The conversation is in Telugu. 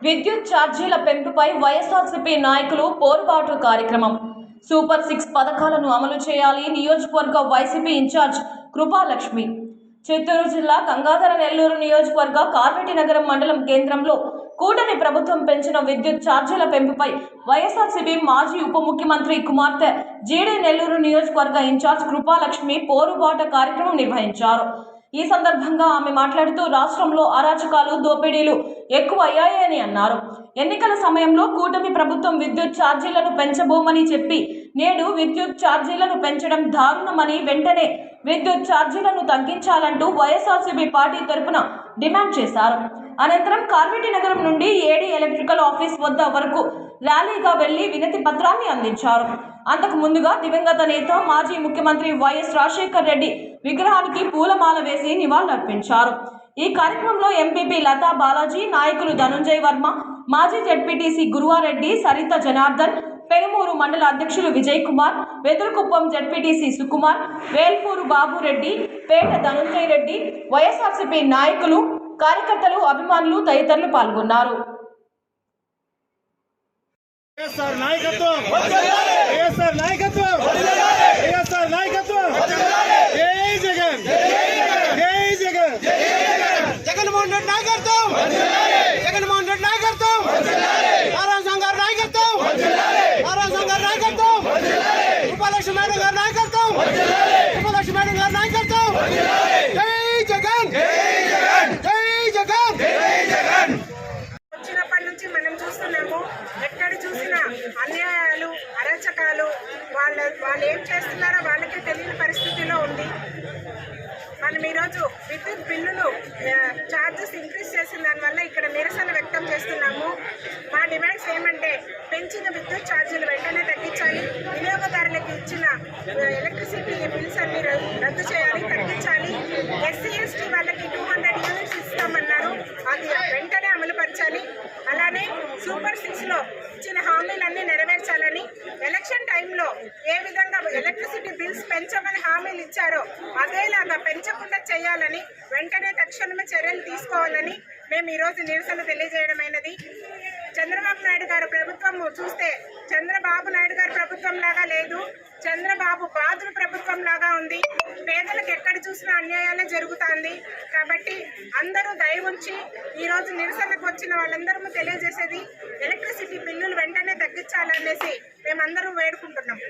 విద్యుత్ ఛార్జీల పెంపుపై వైఎస్ఆర్సీపీ నాయకులు పోరుబాటు కార్యక్రమం. సూపర్ 6 పథకాలను అమలు చేయాలి. నియోజకవర్గ వైసీపీ ఇన్ఛార్జ్ కృపాలక్ష్మి. చిత్తూరు జిల్లా గంగాధర నెల్లూరు నియోజకవర్గ కార్వేటినగరం మండలం కేంద్రంలో కూటమి ప్రభుత్వం పెంచిన విద్యుత్ ఛార్జీల పెంపుపై వైఎస్ఆర్సీపీ మాజీ ఉప ముఖ్యమంత్రి కుమార్తె జీడీ నెల్లూరు నియోజకవర్గ ఇన్ఛార్జ్ కృపాలక్ష్మి పోరుబాట కార్యక్రమం నిర్వహించారు. ఈ సందర్భంగా ఆమె మాట్లాడుతూ రాష్ట్రంలో అరాచకాలు, దోపిడీలు ఎక్కువ అయ్యాయని అన్నారు. ఎన్నికల సమయంలో కూటమి ప్రభుత్వం విద్యుత్ ఛార్జీలను పెంచబోమని చెప్పి నేడు విద్యుత్ ఛార్జీలను పెంచడం దారుణమని, వెంటనే విద్యుత్ ఛార్జీలను తగ్గించాలంటూ వైఎస్ఆర్సీపీ పార్టీ తరపున డిమాండ్ చేశారు. అనంతరం కార్వేటినగరం నుండి ఏడీ ఎలక్ట్రికల్ ఆఫీస్ వద్ద వరకు ర్యాలీగా వెళ్లి వినతి పత్రాన్ని అందించారు. అంతకు ముందుగా దివంగత నేత మాజీ ముఖ్యమంత్రి వైఎస్ రాజశేఖర్ రెడ్డి విగ్రహానికి పూలమాల వేసి నివాళులర్పించారు. ఈ కార్యక్రమంలో ఎంపీపీ లతా బాలాజీ, నాయకులు ధనుంజయ వర్మ, మాజీ జెడ్పీటీసీ గురువారెడ్డి, సరిత జనార్దన్, పెనుమూరు మండల అధ్యక్షులు విజయ్ కుమార్, వెదురుకుప్పం జెడ్పీటీసీ సుకుమార్, వేల్పూరు బాబురెడ్డి, పేట ధనుంజయ రెడ్డి, వైఎస్ఆర్సీపీ నాయకులు, కార్యకర్తలు, అభిమానులు తదితరులు పాల్గొన్నారు. జగన్మోహన్ రెడ్డి నాయకత్వం, జగన్మోహన్ రెడ్డి నాయకత్వం, నారాయణ గారి నాయకత్వం, నారాయణ గారి నాయకత్వం, కృపాలక్ష్మి మేడం గారి నాయకత్వం, కృపాలక్ష్మి మేడం గారి నాయకత్వం. జై జగన్, జై జగన్, జై జగన్. వచ్చినప్పటి నుంచి మనం చూస్తున్నాము, ఎక్కడ చూసినా అన్యాయాలు, అరాచకాలు. వాళ్ళు ఏం చేస్తున్నారో వాళ్ళకే తెలియని పరిస్థితిలో ఉంది. మనం ఈరోజు విద్యుత్ బిల్లులు ఛార్జెస్ ఇంక్రీజ్ చేసిన దానివల్ల ఇక్కడ నిరసన వ్యక్తం చేస్తున్నాము. మా డిమాండ్స్ ఏమంటే పెంచిన విద్యుత్ ఛార్జీలు వెంటనే తగ్గించాలి, వినియోగదారులకు ఇచ్చిన ఎలక్ట్రిసిటీ బిల్స్ అన్ని రద్దు చేయాలి, తగ్గించాలి. ఎస్సీ ఎస్టీ వాళ్ళకి 200 యూనిట్స్ ఇస్తామన్నారు, అది వెంటనే అమలుపరచాలి. అలానే సూపర్ 6లో ఇచ్చిన హామీలన్నీ నెరవేర్చాలని, ఎలక్షన్ టైంలో ఏ విధంగా ఎలక్ట్రిసిటీ బిల్స్ పెంచమని హామీలు ఇచ్చారో అదేలాగా పెంచకుండా చేయాలని, వెంటనే తక్షణమే చర్యలు తీసుకోవాలని మేము ఈరోజు నిరసన తెలియజేయడమైనది. చంద్రబాబు నాయుడు గారి ప్రభుత్వం చూస్తే చంద్రబాబు నాయుడు గారి ప్రభుత్వం లాగా లేదు, చంద్రబాబు బాధుల ప్రభుత్వం లాగా ఉంది. పేదలకు ఎక్కడ చూసినా అన్యాయాలే జరుగుతుంది. కాబట్టి అందరూ దయ ఉంచి ఈరోజు నిరసనకు వచ్చిన వాళ్ళందరూ తెలియజేసేది ఎలక్ట్రిసిటీ బిల్లులు వెంటనే తగ్గించాలనేసి మేమందరూ వేడుకుంటున్నాం.